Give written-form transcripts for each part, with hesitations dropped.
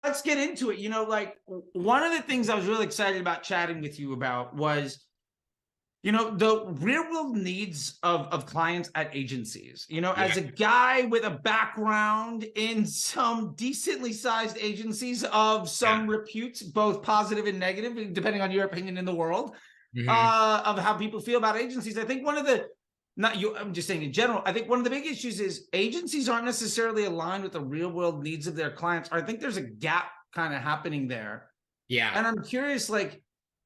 let's get into it. Like one of the things I was really excited about chatting with you about was, the real world needs of clients at agencies. As a guy with a background in some decently sized agencies of some repute, both positive and negative, depending on your opinion in the world, of how people feel about agencies. I think one of the, not you, I'm just saying in general, I think one of the big issues is agencies aren't necessarily aligned with the real world needs of their clients. I think there's a gap kind of happening there. Yeah. And I'm curious, like,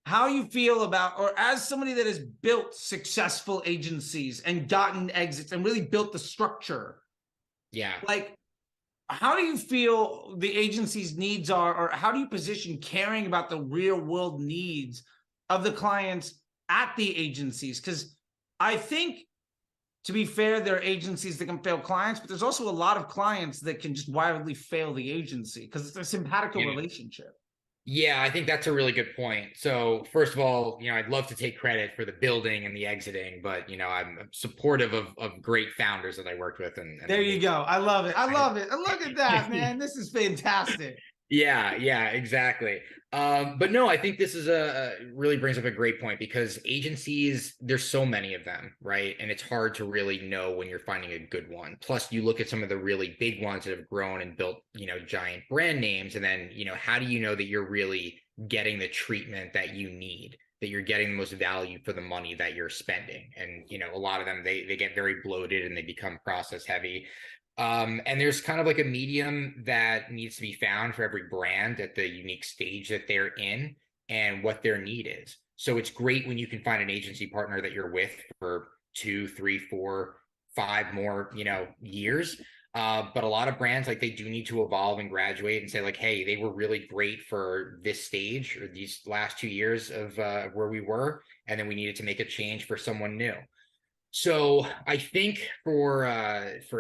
how you feel about, or as somebody that has built successful agencies and gotten exits and really built the structure. Yeah. Like, how do you feel the agency's needs are, or how do you position caring about the real world needs of the clients at the agencies? Because I think, to be fair, there are agencies that can fail clients, but there's also a lot of clients that can just wildly fail the agency because it's a simpatico relationship. Yeah, I think that's a really good point. So first of all, I'd love to take credit for the building and the exiting, but I'm supportive of great founders that I worked with. And there you go. I love it. I love it. And look at that, man. This is fantastic. Yeah, exactly. But no, I think this is really brings up a great point, because agencies, there's so many of them, right? And it's hard to really know when you're finding a good one. Plus, you look at some of the really big ones that have grown and built, giant brand names. And then, how do you know that you're really getting the treatment that you need, that you're getting the most value for the money that you're spending? And, a lot of them, they get very bloated and they become process heavy. And there's kind of like a medium that needs to be found for every brand at the unique stage that they're in and what their need is. So it's great when you can find an agency partner that you're with for 2, 3, 4, 5 more, years. But a lot of brands, like, they do need to evolve and graduate and say, like, hey, they were really great for this stage or these last 2 years of where we were, and then we needed to make a change for someone new. So I think for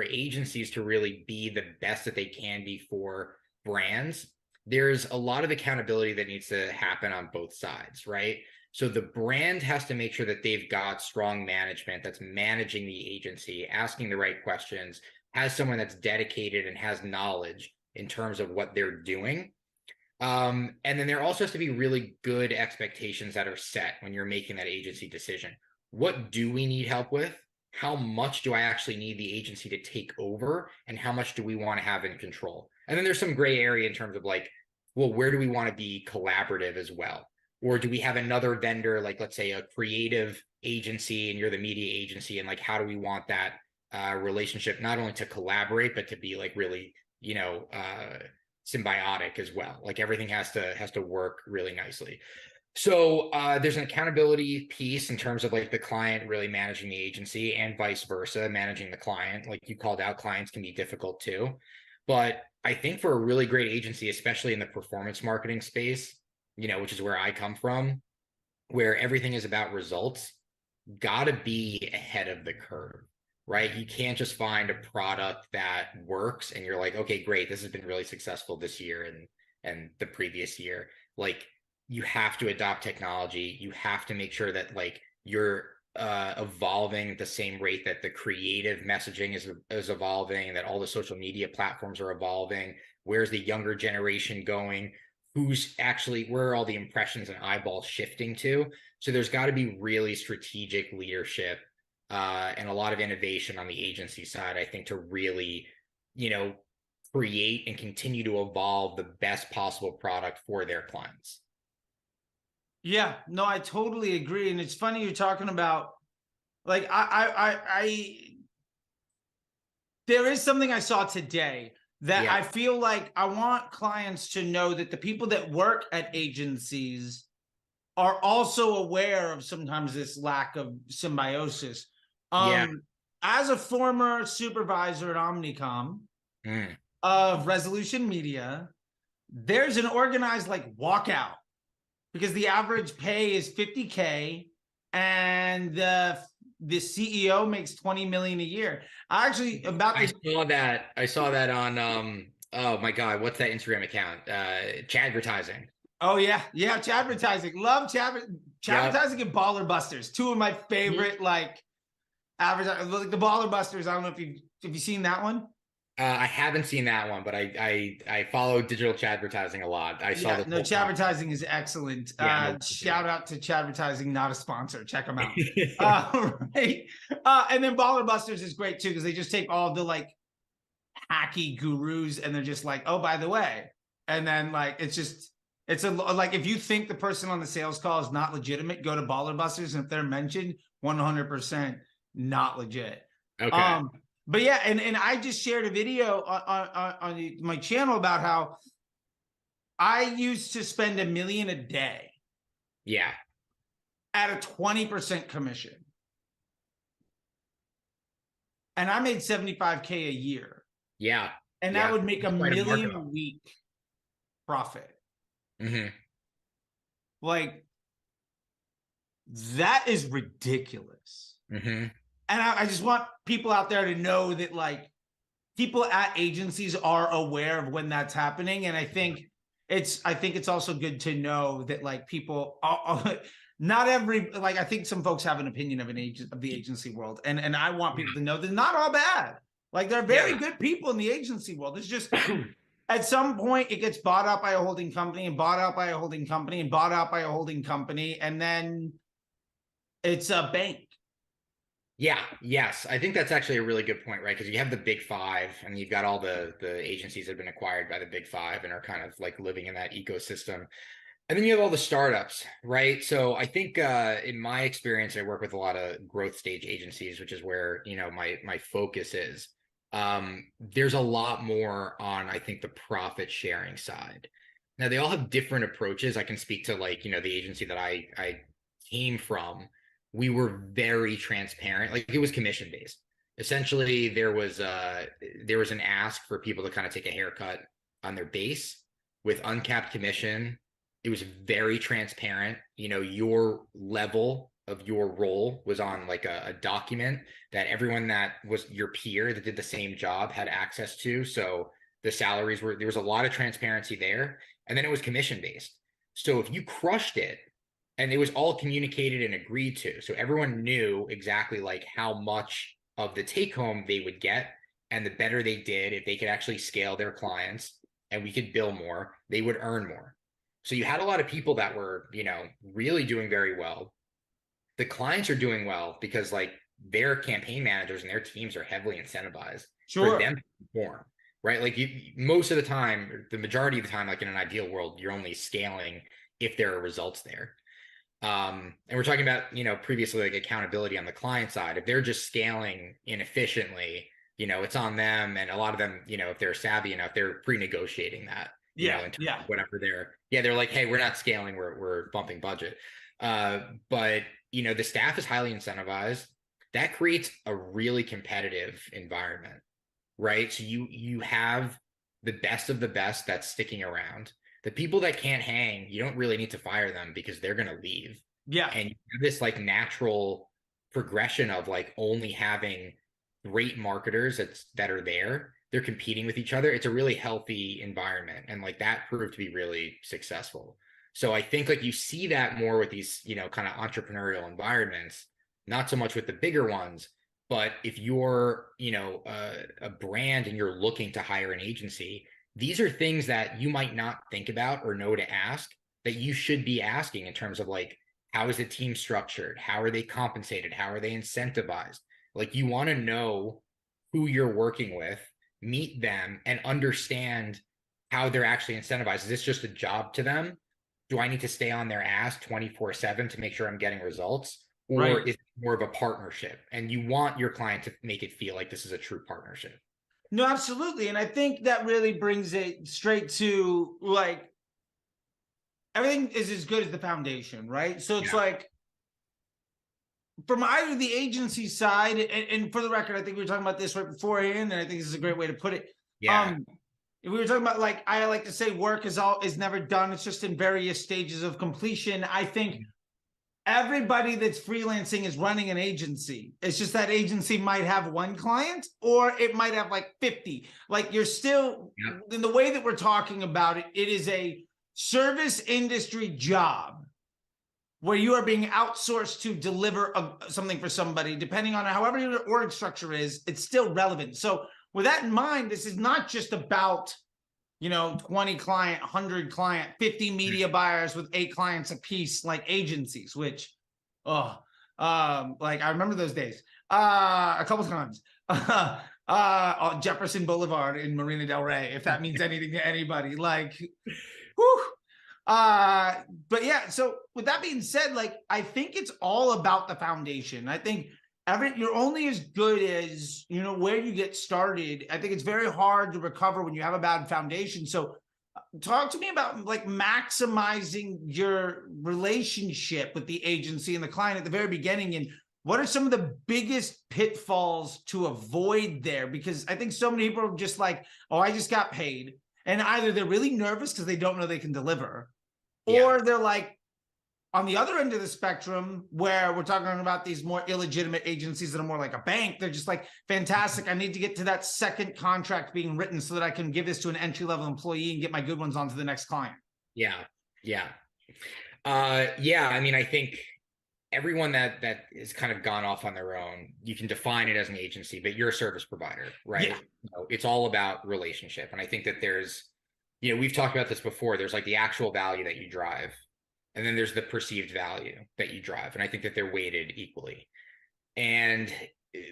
agencies to really be the best that they can be for brands, there's a lot of accountability that needs to happen on both sides, right? So the brand has to make sure that they've got strong management that's managing the agency, asking the right questions, has someone that's dedicated and has knowledge in terms of what they're doing. And then there also has to be really good expectations that are set when you're making that agency decision. What do we need help with? How much do I actually need the agency to take over? And how much do we want to have in control? And then there's some gray area in terms of, like, well, where do we want to be collaborative as well? Or do we have another vendor, like, let's say a creative agency and you're the media agency, and, like, how do we want that relationship not only to collaborate, but to be, like, really, symbiotic as well? Like, everything has to work really nicely. So there's an accountability piece in terms of, like, the client really managing the agency, and vice versa, managing the client. Like you called out, clients can be difficult too. But I think for a really great agency, especially in the performance marketing space, which is where I come from, where everything is about results, gotta be ahead of the curve, right? You can't just find a product that works and you're like, okay, great, this has been really successful this year and the previous year. Like, you have to adopt technology. You have to make sure that, like, you're evolving at the same rate that the creative messaging is evolving, that all the social media platforms are evolving. Where's the younger generation going? Where are all the impressions and eyeballs shifting to? So there's got to be really strategic leadership and a lot of innovation on the agency side, I think, to really, create and continue to evolve the best possible product for their clients. Yeah, no, I totally agree. And it's funny you're talking about, like, there is something I saw today that I feel like I want clients to know that the people that work at agencies are also aware of sometimes this lack of symbiosis. As a former supervisor at Omnicom of Resolution Media, there's an organized, like, walkout, because the average pay is $50K and the CEO makes $20 million a year. I saw that on oh my God, what's that Instagram account? Chadvertising. Oh yeah, Chadvertising. Love Chadvertising and Baller Busters. Two of my favorite like advertising. Like the Baller Busters. I don't know if you've seen that one. I haven't seen that one, but I follow digital advertising a lot. I saw Yeah, the no, whole Chadvertising is excellent. yeah, I'm Shout out to Chadvertising, not a sponsor. Check them out. yeah. Right. And then Baller Busters is great too, because they just take all the like hacky gurus and they're just like, oh, by the way. And then like it's a like if you think the person on the sales call is not legitimate, go to Baller Busters, and if they're mentioned, 100% not legit. Okay. But yeah, and I just shared a video on my channel about how I used to spend $1 million a day Yeah. at a 20% commission. And I made 75K a year. Yeah. And Yeah. that would make It's $1 quite a million a markup. week profit. Mm-hmm. Like, that is ridiculous. Mm-hmm. And I just want people out there to know that, like, people at agencies are aware of when that's happening. And I think it's also good to know that, like, people not every, like, I think some folks have an opinion of the agency world. And I want people to know they're not all bad. Like, they're very good people in the agency world. It's just at some point it gets bought out by a holding company and bought out by a holding company and bought out by a holding company. And then it's a bank. Yeah, yes. I think that's actually a really good point, right? Because you have the big five and you've got all the agencies that have been acquired by the big five and are kind of like living in that ecosystem. And then you have all the startups, right? So I think in my experience, I work with a lot of growth stage agencies, which is where, you know, my focus is. There's a lot more on, I think, the profit sharing side. Now they all have different approaches. I can speak to, like, you know, the agency that I came from. We were very transparent. Like, it was commission based. Essentially, there was an ask for people to kind of take a haircut on their base with uncapped commission. It was very transparent. You know, your level of your role was on like a document that everyone that was your peer that did the same job had access to. So the salaries there was a lot of transparency there. And then it was commission based. So if you crushed it, and it was all communicated and agreed to, so everyone knew exactly like how much of the take home they would get. And the better they did, if they could actually scale their clients and we could bill more, they would earn more. So you had a lot of people that were, you know, really doing very well. The clients are doing well because, like, their campaign managers and their teams are heavily incentivized for them to perform, right? Like, most of the time, the majority of the time, like in an ideal world, you're only scaling if there are results there. And we're talking about, you know, previously, like, accountability on the client side. If they're just scaling inefficiently, you know, it's on them. And a lot of them, you know, if they're savvy enough, they're pre-negotiating that. You know, in terms of whatever they're like, hey, we're not scaling, we're bumping budget. But you know, the staff is highly incentivized. That creates a really competitive environment, right? So you have the best of the best that's sticking around. The people that can't hang, you don't really need to fire them because they're gonna leave. Yeah. And you have this like natural progression of like only having great marketers that are there. They're competing with each other. It's a really healthy environment. And like that proved to be really successful. So I think like you see that more with these, you know, kind of entrepreneurial environments, not so much with the bigger ones. But if you're, you know, a brand and you're looking to hire an agency, these are things that you might not think about or know to ask that you should be asking in terms of like, how is the team structured? How are they compensated? How are they incentivized? Like, you want to know who you're working with, meet them, and understand how they're actually incentivized. Is this just a job to them? Do I need to stay on their ass 24/7 to make sure I'm getting results? Or is it more of a partnership? And you want your client to make it feel like this is a true partnership. No, absolutely. And I think that really brings it straight to, like, everything is as good as the foundation, right? So it's like, from either the agency side, and for the record, I think we were talking about this right beforehand, and I think this is a great way to put it. Yeah. We were talking about, like, I like to say work is never done. It's just in various stages of completion. I think everybody that's freelancing is running an agency. It's just that agency might have one client or it might have like 50. Like, you're still, in the way that we're talking about it, it is a service industry job where you are being outsourced to deliver something for somebody. Depending on however your org structure is, it's still relevant. So with that in mind, this is not just about, 20 client, 100 client, 50 media buyers with 8 clients a piece, like agencies, which, like I remember those days a couple times. Jefferson Boulevard in Marina Del Rey, if that means anything to anybody. Like, whew. But yeah, so with that being said, like, I think it's all about the foundation. I think you're only as good as, where you get started. I think it's very hard to recover when you have a bad foundation. So talk to me about like maximizing your relationship with the agency and the client at the very beginning, and what are some of the biggest pitfalls to avoid there? Because I think so many people are just like, oh, I just got paid. And either they're really nervous because they don't know they can deliver, or they're like on the other end of the spectrum where we're talking about these more illegitimate agencies that are more like a bank. They're just like, fantastic, I need to get to that second contract being written so that I can give this to an entry-level employee and get my good ones on to the next client. Yeah. I mean, I think everyone that is kind of gone off on their own, you can define it as an agency, but you're a service provider, right? Yeah. It's all about relationship. And I think that there's, we've talked about this before. There's like the actual value that you drive, and then there's the perceived value that you drive. And I think that they're weighted equally. And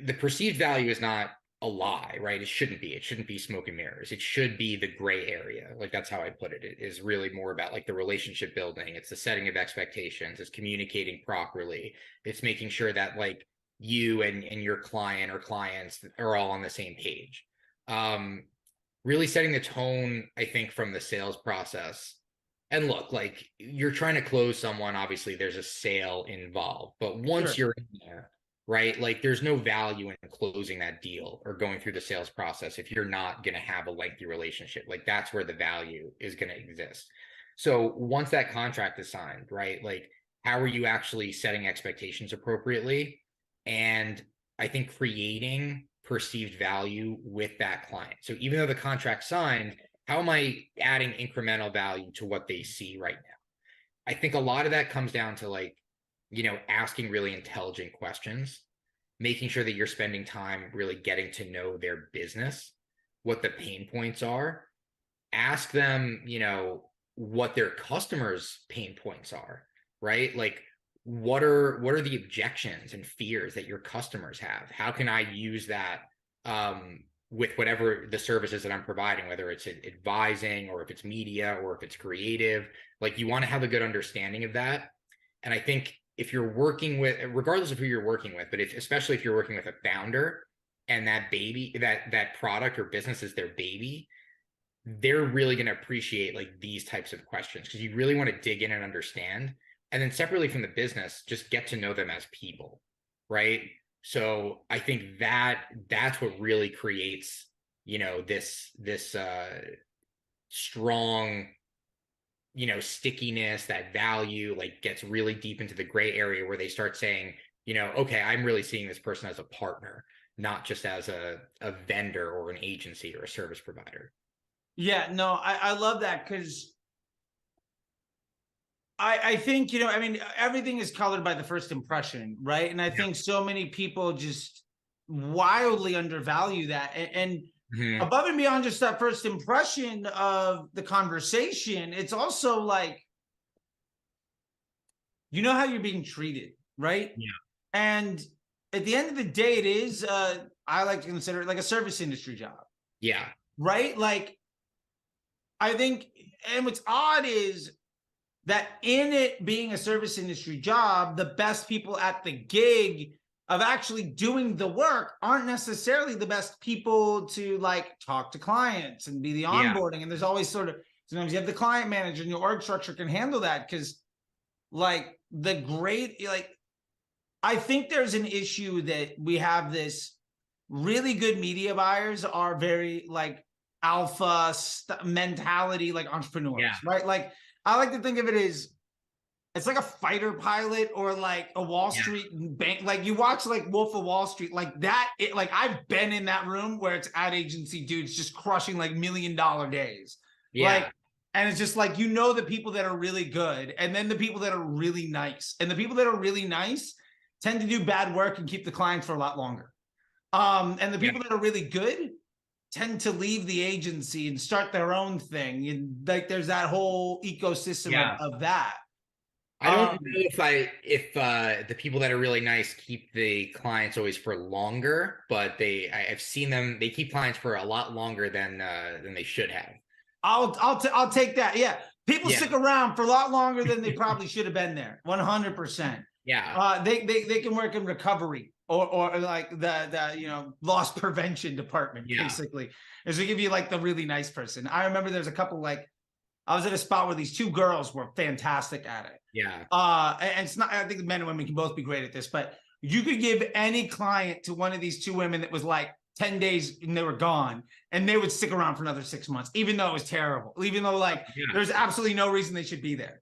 the perceived value is not a lie, right? It shouldn't be smoke and mirrors. It should be the gray area. Like, that's how I put it. It is really more about like the relationship building. It's the setting of expectations. It's communicating properly. It's making sure that like you and your client or clients are all on the same page. Really setting the tone, I think, from the sales process. And look, like, you're trying to close someone, obviously there's a sale involved, but once you're in there, right, like, there's no value in closing that deal or going through the sales process if you're not going to have a lengthy relationship. Like, that's where the value is going to exist. So once that contract is signed, right, like, how are you actually setting expectations appropriately? And I think creating perceived value with that client. So even though the contract's signed, how am I adding incremental value to what they see right now? I think a lot of that comes down to, like, asking really intelligent questions, making sure that you're spending time really getting to know their business, what the pain points are. Ask them, what their customers' pain points are, right? Like, what are the objections and fears that your customers have? How can I use that with whatever the services that I'm providing, whether it's advising or if it's media or if it's creative? Like, you want to have a good understanding of that. And I think if you're working with, regardless of who you're working with, but especially if you're working with a founder and that baby, that product or business is their baby, they're really going to appreciate like these types of questions, because you really want to dig in and understand. And then separately from the business, just get to know them as people, right? So I think that's what really creates, this strong, stickiness, that value, like, gets really deep into the gray area where they start saying, okay, I'm really seeing this person as a partner, not just as a vendor or an agency or a service provider. Yeah, no, I love that, because I think, everything is colored by the first impression, right? And I think so many people just wildly undervalue that. And above and beyond just that first impression of the conversation, it's also like, how you're being treated, right? Yeah. And at the end of the day, it is, I like to consider it like a service industry job. Yeah. Right? Like, I think, and what's odd is that in it being a service industry job, the best people at the gig of actually doing the work aren't necessarily the best people to like talk to clients and be the onboarding. And there's always sort of, sometimes you have the client manager and your org structure can handle that, because like I think there's an issue that we have this really good media buyers are very like alpha mentality, like entrepreneurs, right? Like, I like to think of it as it's like a fighter pilot or like a Wall Street bank. Like, you watch like Wolf of Wall Street, like that. Like, I've been in that room where it's ad agency dudes just crushing like $1 million days. Like, and it's just like, the people that are really good, and then the people that are really nice, and the people that are really nice tend to do bad work and keep the clients for a lot longer. And the people that are really good tend to leave the agency and start their own thing. And like there's that whole ecosystem of that. I don't know if the people that are really nice keep the clients always for longer, but I've seen them, they keep clients for a lot longer than they should have. I'll take that. Yeah. People stick around for a lot longer than they probably should have been there. 100%. Yeah. They can work in recovery or like the loss prevention department, basically. Is to give you like the really nice person. I remember there's a couple, like I was at a spot where these two girls were fantastic at it. Yeah. And it's not, I think men and women can both be great at this, but you could give any client to one of these two women that was like 10 days and they were gone, and they would stick around for another 6 months, even though it was terrible, even though like there's absolutely no reason they should be there.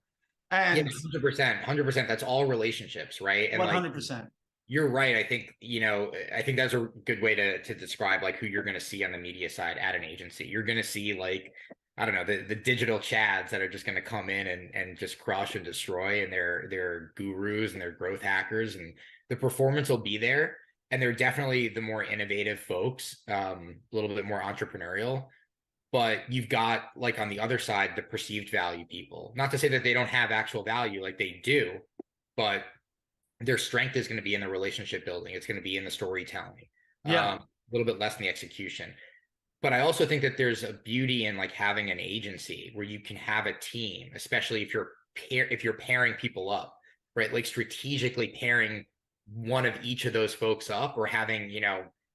And 100%. That's all relationships, right? And 100%. Like, you're right. I think, I think that's a good way to describe like who you're going to see on the media side at an agency. You're going to see like, I don't know, the digital chads that are just going to come in and just crush and destroy, and they're gurus and they're growth hackers, and the performance will be there. And they're definitely the more innovative folks, a little bit more entrepreneurial. But you've got like on the other side, the perceived value people. Not to say that they don't have actual value, like they do, but their strength is going to be in the relationship building. It's going to be in the storytelling. A little bit less in the execution. But I also think that there's a beauty in like having an agency where you can have a team, especially if you're pairing people up, right? Like strategically pairing one of each of those folks up, or having,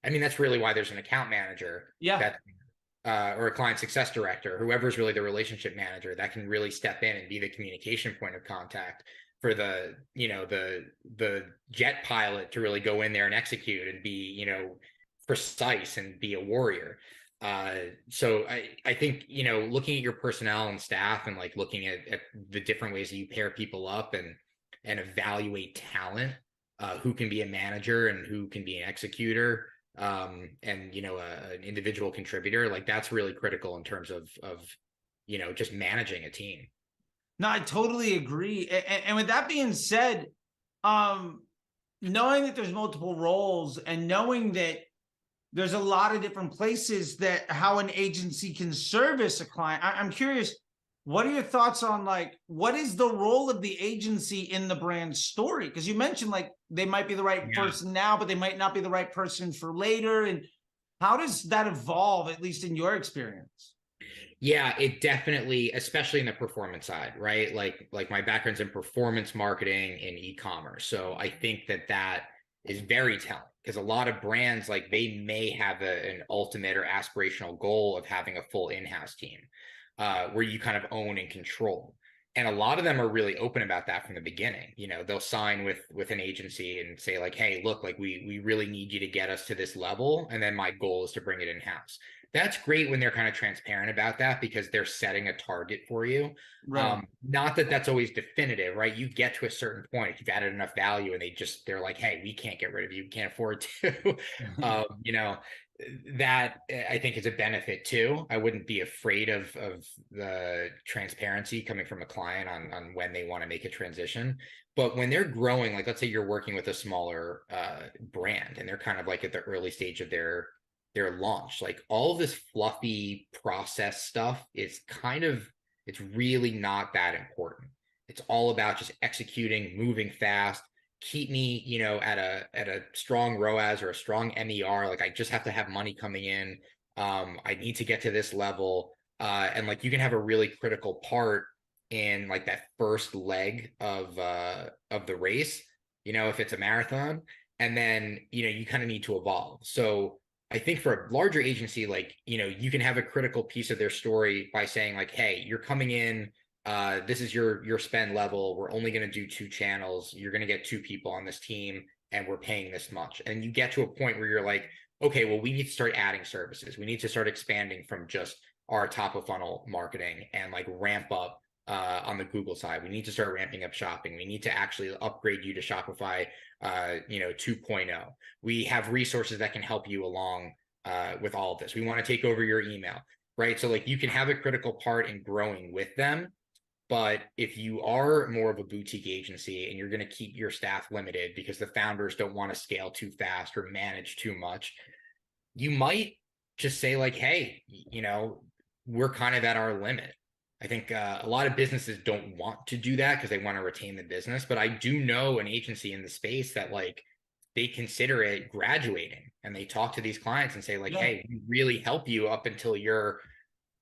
I mean, that's really why there's an account manager. Or a client success director, whoever's really the relationship manager that can really step in and be the communication point of contact for the jet pilot to really go in there and execute and be, precise and be a warrior. So I think, looking at your personnel and staff and like looking at the different ways that you pair people up and evaluate talent, who can be a manager and who can be an executor, and an individual contributor, like that's really critical in terms of just managing a team. No, I totally agree. And with that being said, knowing that there's multiple roles and knowing that there's a lot of different places that how an agency can service a client, I'm curious, what are your thoughts on like, what is the role of the agency in the brand story? Because you mentioned like they might be the right person now, but they might not be the right person for later. And how does that evolve, at least in your experience? Yeah, it definitely, especially in the performance side, right? Like my background's in performance marketing and e-commerce. So I think that is very telling, because a lot of brands, like they may have an ultimate or aspirational goal of having a full in-house team, where you kind of own and control. And a lot of them are really open about that from the beginning. They'll sign with an agency and say like, hey, look, like we really need you to get us to this level. And then my goal is to bring it in-house. That's great when they're kind of transparent about that, because they're setting a target for you. Right. Not that that's always definitive, right? You get to a certain point, if you've added enough value and they're like, hey, we can't get rid of you. We can't afford to, that I think is a benefit too. I wouldn't be afraid of the transparency coming from a client on when they want to make a transition. But when they're growing, like let's say you're working with a smaller brand and they're kind of like at the early stage of their launch, like all of this fluffy process stuff is it's really not that important. It's all about just executing, moving fast, keep me, at a strong ROAS or a strong MER. Like I just have to have money coming in. I need to get to this level. And like you can have a really critical part in like that first leg of the race, if it's a marathon, and then, you kind of need to evolve. So I think for a larger agency, like, you can have a critical piece of their story by saying like, hey, you're coming in, this is your spend level. We're only going to do 2 channels. You're going to get 2 people on this team and we're paying this much. And you get to a point where you're like, okay, well, we need to start adding services. We need to start expanding from just our top of funnel marketing and like ramp up on the Google side. We need to start ramping up shopping. We need to actually upgrade you to Shopify 2.0. We have resources that can help you along with all of this. We want to take over your email, right? So like you can have a critical part in growing with them. But if you are more of a boutique agency and you're going to keep your staff limited because the founders don't want to scale too fast or manage too much, you might just say like, hey, we're kind of at our limit. I think a lot of businesses don't want to do that because they want to retain the business. But I do know an agency in the space that like they consider it graduating, and they talk to these clients and say like, hey, we really help you up until you're,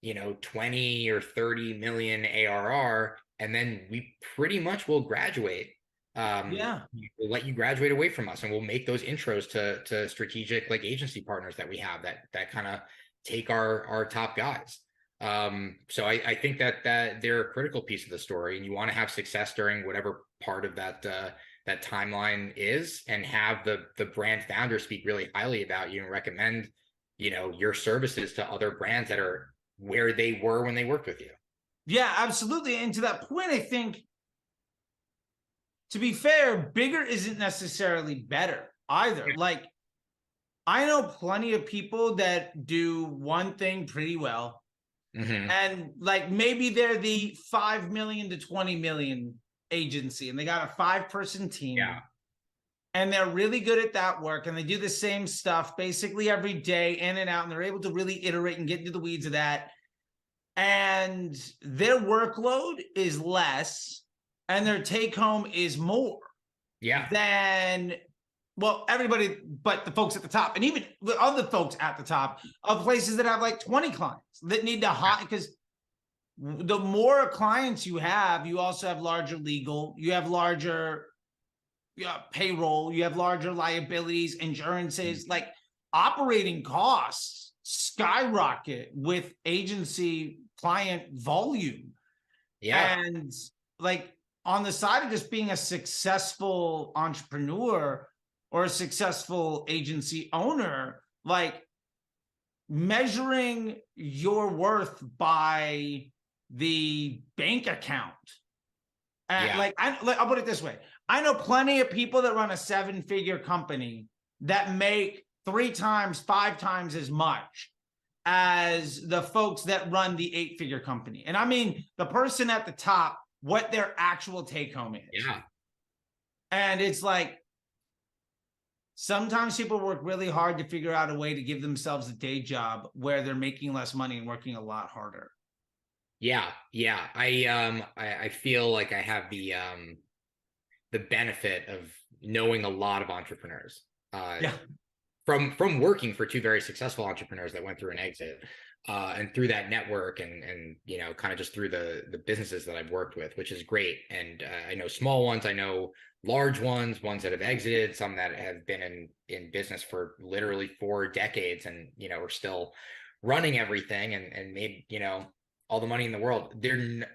20 or 30 million ARR. And then we pretty much will graduate. We'll let you graduate away from us, and we'll make those intros to strategic like agency partners that we have that kind of take our top guys. So I think that they're a critical piece of the story, and you want to have success during whatever part of that timeline is, and have the brand founder speak really highly about you and recommend, your services to other brands that are where they were when they worked with you. Yeah, absolutely. And to that point, I think, to be fair, bigger isn't necessarily better either. Yeah. Like, I know plenty of people that do one thing pretty well. Mm-hmm. And like maybe they're the 5 million to 20 million agency, and they got a 5-person team. Yeah. And they're really good at that work, and they do the same stuff basically every day, in and out, and they're able to really iterate and get into the weeds of that. And their workload is less, and their take home is more. Yeah. Than, well, everybody but the folks at the top, and even the other folks at the top of places that have like 20 clients that need to hire, because the more clients you have, you also have larger legal, you have larger payroll, you have larger liabilities, insurances, like operating costs skyrocket with agency client volume. Yeah. And like on the side of just being a successful entrepreneur or a successful agency owner, like measuring your worth by the bank account. And I'll put it this way. I know plenty of people that run a 7-figure company that make 3 times, 5 times as much as the folks that run the 8-figure company. And I mean, the person at the top, what their actual take home is. Yeah. And it's like, sometimes people work really hard to figure out a way to give themselves a day job where they're making less money and working a lot harder. Yeah. Yeah. I feel like I have the benefit of knowing a lot of entrepreneurs. From working for 2 very successful entrepreneurs that went through an exit, and through that network, and kind of just through the businesses that I've worked with, which is great. And I know small ones, I know large ones that have exited, some that have been in business for literally 4 decades, and are still running everything and made all the money in the world.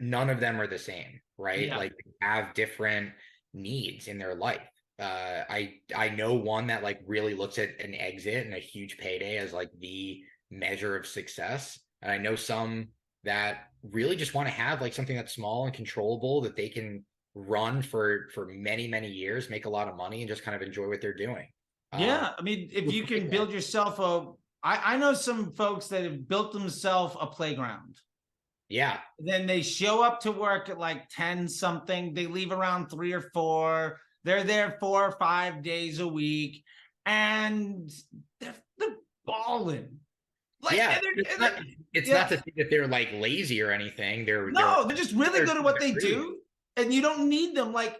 None of them are the same, right? Yeah. Like, they have different needs in their life. I know one that like really looks at an exit and a huge payday as like the measure of success, and I know some that really just want to have like something that's small and controllable that they can run for many years, make a lot of money, and just kind of enjoy what they're doing. Yeah, I mean, if you can build yourself I know some folks that have built themselves a playground. Yeah. Then they show up to work at like 10 something. They leave around 3 or 4. They're there 4 or 5 days a week, and they're balling. Like, yeah, it's not to say that they're like lazy or anything. They're just really good at what they do, and you don't need them. Like,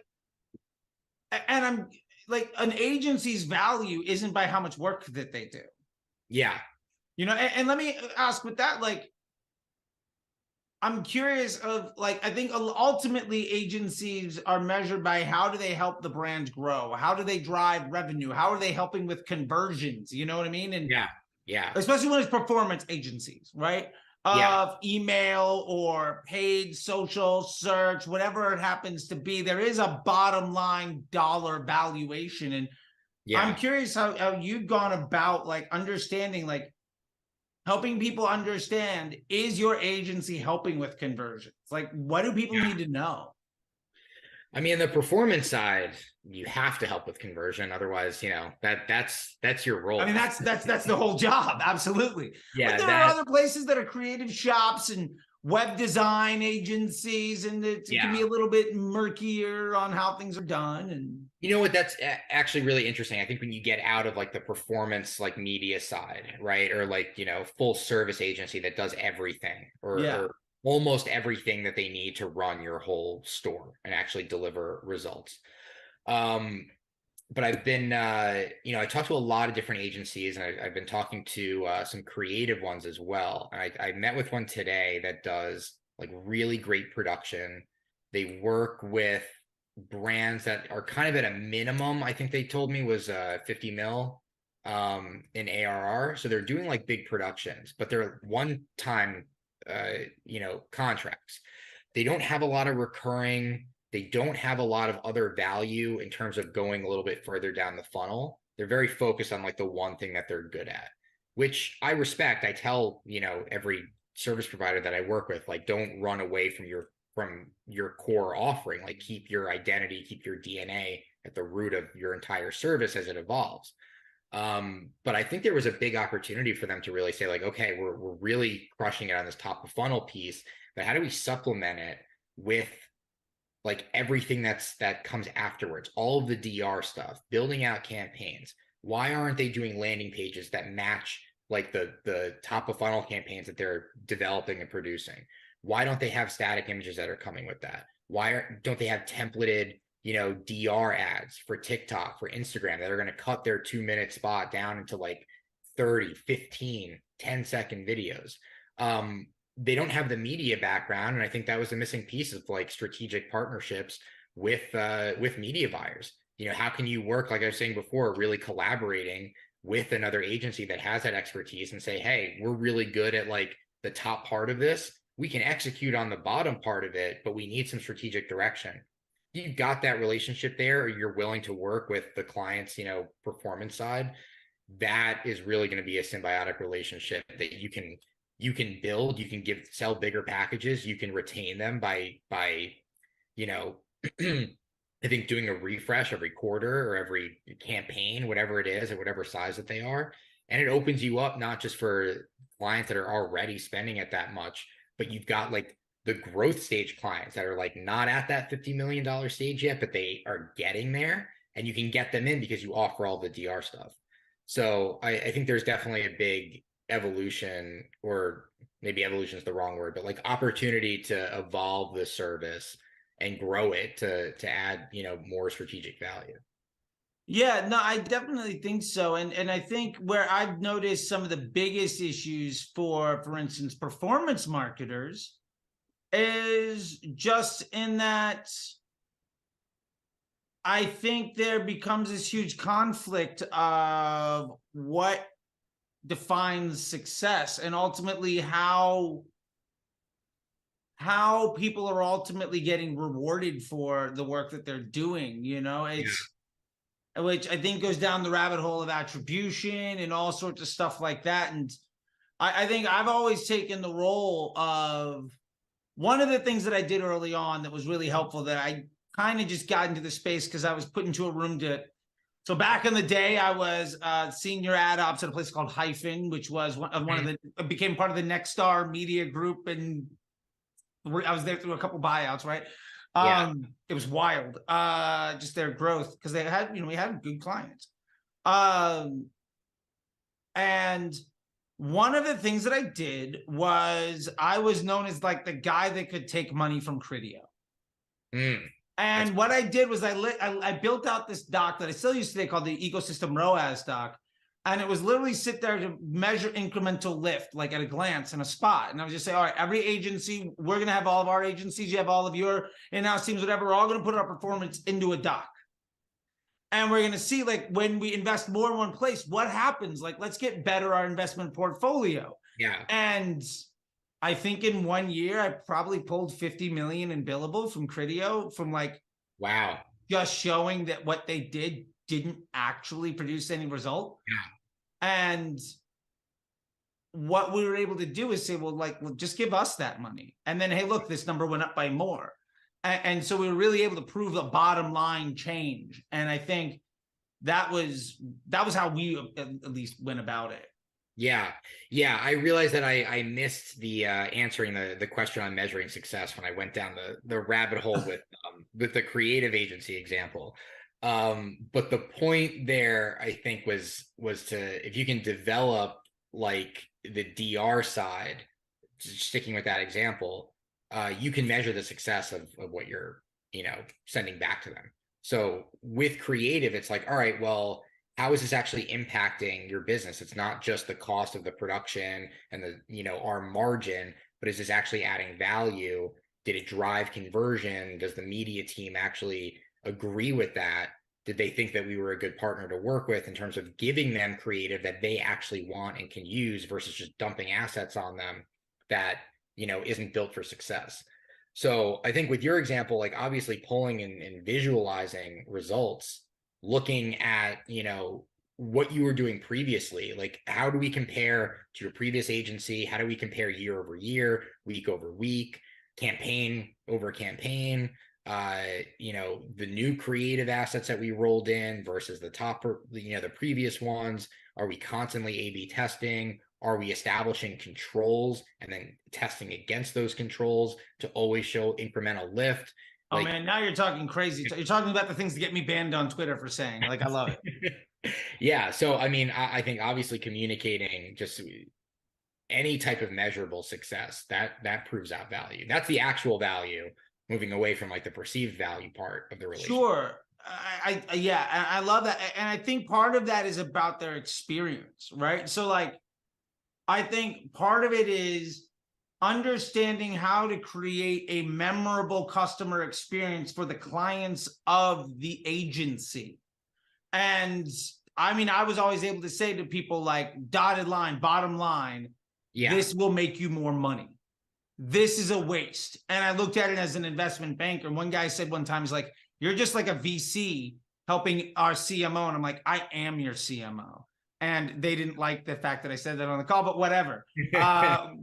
and I'm like, an agency's value isn't by how much work that they do. Yeah, and let me ask with that, like, I'm curious of like, I think ultimately agencies are measured by how do they help the brand grow? How do they drive revenue? How are they helping with conversions? You know what I mean? And yeah. Especially when it's performance agencies, right? Of email or paid social search, whatever it happens to be, there is a bottom line dollar valuation. And I'm curious how you've gone about like understanding, like, helping people understand, is your agency helping with conversions? Like, what do people need to know? I mean, the performance side, you have to help with conversion. Otherwise, that's your role. I mean, that's the whole job. Absolutely. Yeah. But there are other places that are creative shops and web design agencies, and it can be a little bit murkier on how things are done. And you know what, that's actually really interesting. I think when you get out of like the performance like media side, right, or like, you know, full service agency that does everything, or almost everything that they need to run your whole store and actually deliver results. But I've been, you know, I talked to a lot of different agencies, and I've been talking to some creative ones as well. And I met with one today that does like really great production. They work with brands that are kind of at a minimum, I think they told me was 50 mil in ARR. So they're doing like big productions, but they're one-time, you know, contracts. They don't have a lot of recurring. They don't have a lot of other value in terms of going a little bit further down the funnel. They're very focused on like the one thing that they're good at, which I respect. I tell, you know, every service provider that I work with, like, don't run away from your core offering. Like, keep your identity, keep your DNA at the root of your entire service as it evolves. But I think there was a big opportunity for them to really say, like, okay, we're really crushing it on this top of funnel piece, but how do we supplement it with like everything that comes afterwards, all of the DR stuff, building out campaigns? Why aren't they doing landing pages that match like the top of funnel campaigns that they're developing and producing? Why don't they have static images that are coming with that? Why don't they have templated, you know, DR ads for TikTok, for Instagram, that are going to cut their 2-minute spot down into like 30, 15, 10-second videos? They don't have the media background, and I think that was a missing piece of like strategic partnerships with media buyers. You know, how can you work, like I was saying before, really collaborating with another agency that has that expertise and say, hey, we're really good at like the top part of this. We can execute on the bottom part of it, but we need some strategic direction. You've got that relationship there, or you're willing to work with the client's, you know, performance side. That is really going to be a symbiotic relationship that you can build. You can sell bigger packages. You can retain them by, you know, I think doing a refresh every quarter or every campaign, whatever it is, at whatever size that they are. And it opens you up not just for clients that are already spending at that much, but you've got like the growth stage clients that are like not at that $50 million stage yet, but they are getting there, and you can get them in because you offer all the DR stuff. So I think there's definitely a big evolution, or maybe evolution is the wrong word, but like opportunity to evolve the service and grow it to add, you know, more strategic value. Yeah, no, I definitely think so. And I think where I've noticed some of the biggest issues for instance, performance marketers is just in that I think there becomes this huge conflict of what defines success, and ultimately how people are ultimately getting rewarded for the work that they're doing. You know, it's which I think goes down the rabbit hole of attribution and all sorts of stuff like that. And I think I've always taken the role of, one of the things that I did early on that was really helpful, that I kind of just got into the space because I was put into a room to. So back in the day, I was senior ad ops at a place called Hyphen, which was one of the, became part of the Nexstar Media Group, and I was there through a couple buyouts, right? It was wild, just their growth, because they had, you know, we had good clients. And one of the things that I did was I was known as like the guy that could take money from Criteo. And what I did was I built out this doc that I still use today called the Ecosystem ROAS doc. And it was literally sit there to measure incremental lift, like at a glance in a spot. And I would just say, all right, every agency, we're going to have all of our agencies. You have all of your in-house teams, whatever. We're all going to put our performance into a doc. And we're going to see, like, when we invest more in one place, what happens? Like, let's get better our investment portfolio. Yeah. And I think in 1 year, I probably pulled 50 million in billable from Criteo, from like, wow, just showing that what they did didn't actually produce any result. Yeah. And what we were able to do is say, well, just give us that money. And then, hey, look, this number went up by more. And so we were really able to prove the bottom line change. And I think that was how we at least went about it. Yeah. Yeah. I realized that I missed the answering the question on measuring success when I went down the rabbit hole with the creative agency example. But the point there, I think, was to, if you can develop like the DR side, sticking with that example, you can measure the success of what you're, sending back to them. So with creative, it's like, all right, well, how is this actually impacting your business? It's not just the cost of the production and our margin, but is this actually adding value? Did it drive conversion? Does the media team actually agree with that? Did they think that we were a good partner to work with in terms of giving them creative that they actually want and can use versus just dumping assets on them that, isn't built for success? So I think with your example, like obviously pulling and visualizing results, looking at, what you were doing previously, like how do we compare to your previous agency? How do we compare year over year, week over week, campaign over campaign? The new creative assets that we rolled in versus the previous ones. Are we constantly A/B testing? Are we establishing controls and then testing against those controls to always show incremental lift? Oh man, now you're talking crazy. You're talking about the things that get me banned on Twitter for saying, like, I love it. Yeah. So, I mean, I think obviously communicating just any type of measurable success that proves out value. That's the actual value, moving away from like the perceived value part of the relationship. Sure. I love that. And I think part of that is about their experience, right? So like, I think part of it is understanding how to create a memorable customer experience for the clients of the agency. And I mean, I was always able to say to people like, dotted line, bottom line, this will make you more money. This is a waste. And I looked at it as an investment banker. And one guy said one time, he's like, you're just like a VC helping our CMO. And I'm like, I am your CMO. And they didn't like the fact that I said that on the call, but whatever. I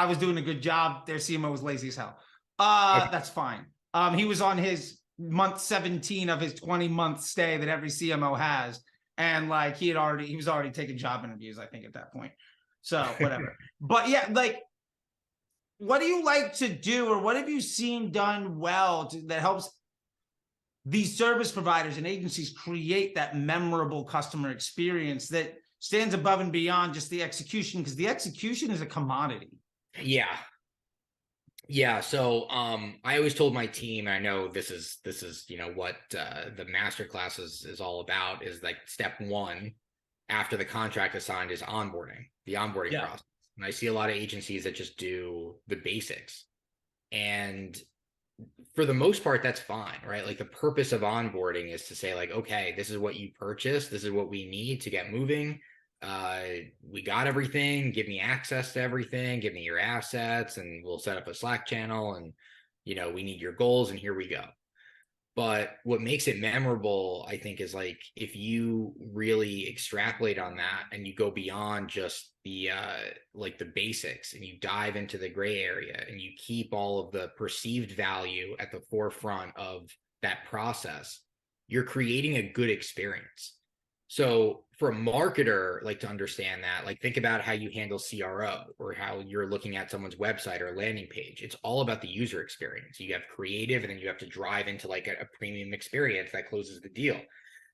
was doing a good job. Their CMO was lazy as hell. Okay. That's fine. He was on his month 17 of his 20-month stay that every CMO has. And like, he was already taking job interviews, I think, at that point. So whatever. But yeah, like, what do you like to do, or what have you seen done well that helps these service providers and agencies create that memorable customer experience that stands above and beyond just the execution? Because the execution is a commodity. Yeah. Yeah. So I always told my team, I know this is what the masterclass is all about, is like step one after the contract is signed is the onboarding process. And I see a lot of agencies that just do the basics. And for the most part, that's fine, right? Like the purpose of onboarding is to say like, okay, this is what you purchased. This is what we need to get moving. We got everything. Give me access to everything. Give me your assets and we'll set up a Slack channel and, we need your goals and here we go. But what makes it memorable, I think, is like if you really extrapolate on that and you go beyond just the like the basics and you dive into the gray area and you keep all of the perceived value at the forefront of that process, you're creating a good experience. So for a marketer, like to understand that, like think about how you handle CRO or how you're looking at someone's website or landing page. It's all about the user experience. You have creative and then you have to drive into like a premium experience that closes the deal.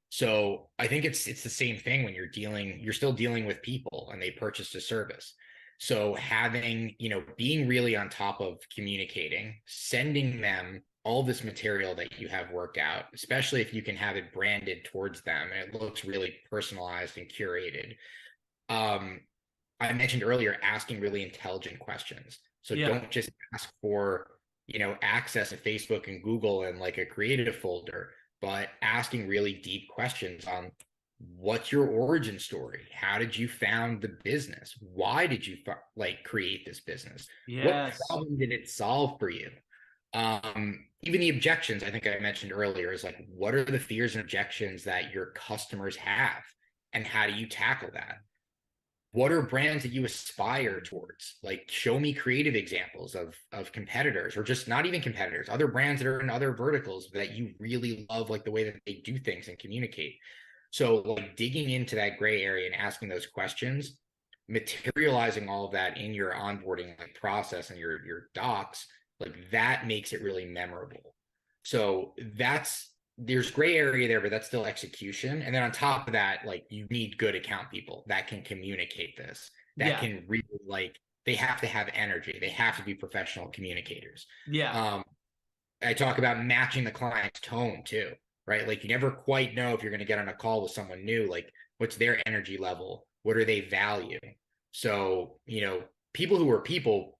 So I think it's the same thing when you're still dealing with people and they purchased a service. So having, being really on top of communicating, sending them all this material that you have worked out, especially if you can have it branded towards them and it looks really personalized and curated. I mentioned earlier, asking really intelligent questions. So don't just ask for, access to Facebook and Google and like a creative folder, but asking really deep questions on what's your origin story? How did you found the business? Why did you create this business? What problem did it solve for you? Even the objections, I think I mentioned earlier, is like, what are the fears and objections that your customers have and how do you tackle that? What are brands that you aspire towards? Like, show me creative examples of competitors, or just not even competitors, other brands that are in other verticals that you really love, like the way that they do things and communicate. So like digging into that gray area and asking those questions, materializing all of that in your onboarding like process and your docs, like that makes it really memorable. So there's gray area there, but that's still execution. And then on top of that, like you need good account people that can communicate this, that can really like, they have to have energy. They have to be professional communicators. I talk about matching the client's tone too, right? Like you never quite know if you're going to get on a call with someone new, like what's their energy level? What do they value? So, people who are people,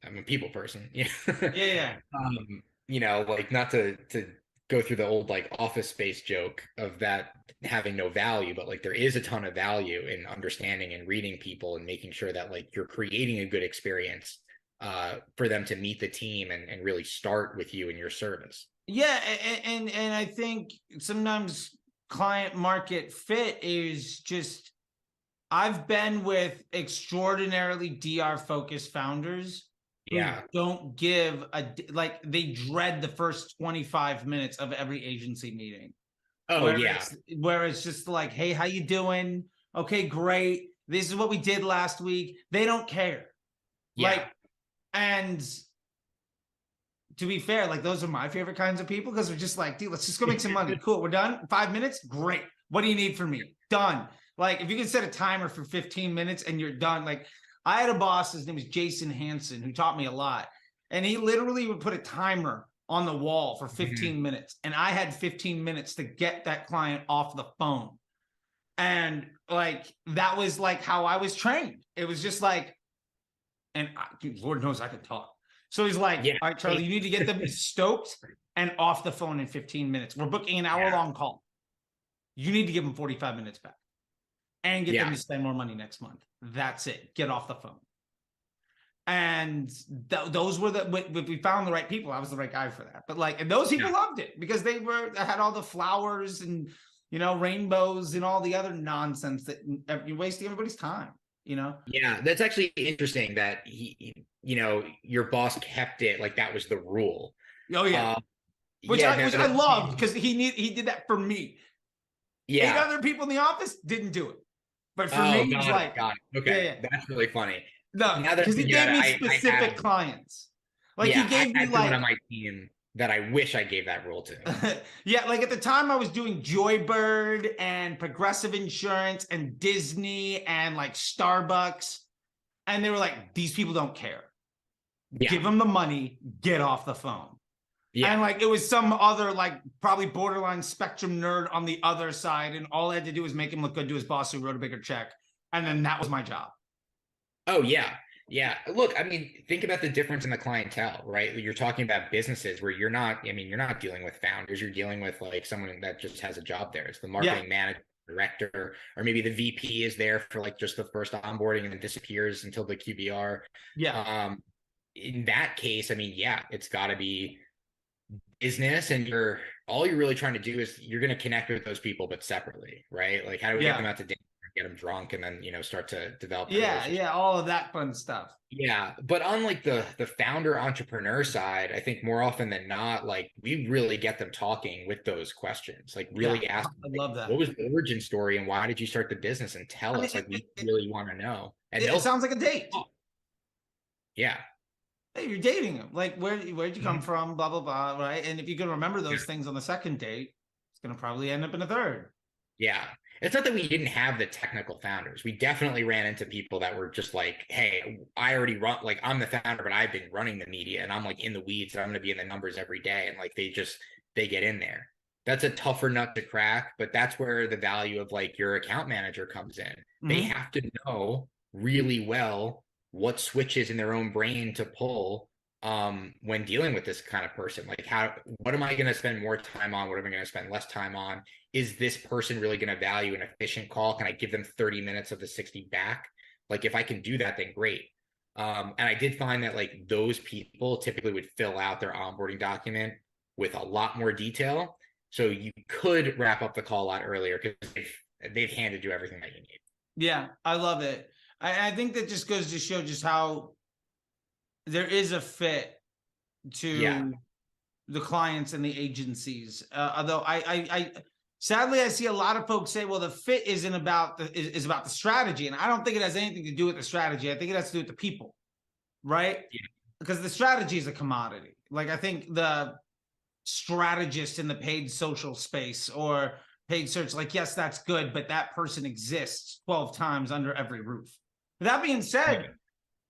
I'm a people person. Like not to go through the old like Office Space joke of that having no value, but like there is a ton of value in understanding and reading people and making sure that like you're creating a good experience for them to meet the team and really start with you and your service. Yeah, and I think sometimes client market fit is just, I've been with extraordinarily DR focused founders who don't give like they dread the first 25 minutes of every agency meeting. Where it's just like, hey, how you doing? Okay, great. This is what we did last week. They don't care. And to be fair, like those are my favorite kinds of people because they're just like, dude, let's just go make some money. Cool, we're done. 5 minutes, great. What do you need from me? Done. Like if you can set a timer for 15 minutes and you're done. Like I had a boss, his name was Jason Hansen, who taught me a lot. And he literally would put a timer on the wall for 15 minutes. And I had 15 minutes to get that client off the phone. And like, that was like how I was trained. It was just like, and Lord knows I could talk. So he's like, all right, Charlie, you need to get them stoked and off the phone in 15 minutes. We're booking an hour-long call. You need to give them 45 minutes back and get them to spend more money next month. That's it. Get off the phone. And those were we found the right people. I was the right guy for that. But like, and those people loved it because they had all the flowers and, rainbows and all the other nonsense that you're wasting everybody's time. Yeah, that's actually interesting that your boss kept it like that was the rule. Which I loved because he did that for me. 8 other people in the office didn't do it, but for me, he's like, okay, that's really funny. No, because he gave me specific clients. Like he gave me like on my team that I wish I gave that rule to. Like at the time I was doing Joybird and Progressive Insurance and Disney and like Starbucks. And they were like, these people don't care. Give them the money, get off the phone. And like it was some other like probably borderline spectrum nerd on the other side. And all I had to do was make him look good to his boss who wrote a bigger check. And then that was my job. Oh, yeah. Yeah. Look, I mean, think about the difference in the clientele, right? You're talking about businesses where you're not dealing with founders. You're dealing with like someone that just has a job there. It's the marketing manager, director, or maybe the VP is there for like just the first onboarding and then disappears until the QBR. In that case, I mean, it's got to be business, and all you're really trying to do is you're going to connect with those people, but separately, right? Like how do we get them out to dinner? Get them drunk and then start to develop all of that fun stuff. But on like the founder entrepreneur side, I think more often than not, like we really get them talking with those questions, like really ask them, I love that. What was the origin story and why did you start the business, and tell us, like we really want to know. And it sounds like a date. Hey, you're dating them, like where'd you come from, blah blah blah, right? And if you can remember those things on the second date, it's gonna probably end up in a third. It's not that we didn't have the technical founders. We definitely ran into people that were just like, hey, I already run, like I'm the founder, but I've been running the media and I'm like in the weeds and I'm going to be in the numbers every day. And like, they get in there. That's a tougher nut to crack, but that's where the value of like your account manager comes in. They have to know really well what switches in their own brain to pull when dealing with this kind of person. Like what am I going to spend more time on? What am I going to spend less time on? Is this person really going to value an efficient call? Can I give them 30 minutes of the 60 back? Like if I can do that, then great. And I did find that like those people typically would fill out their onboarding document with a lot more detail. So you could wrap up the call a lot earlier because they've handed you everything that you need. Yeah, I love it. I think that just goes to show just how there is a fit to the clients and the agencies. Although sadly, I see a lot of folks say, well, the fit isn't about is about the strategy. And I don't think it has anything to do with the strategy. I think it has to do with the people, right? Yeah. Because the strategy is a commodity. Like, I think the strategist in the paid social space or paid search, like, yes, that's good, but that person exists 12 times under every roof. That being said,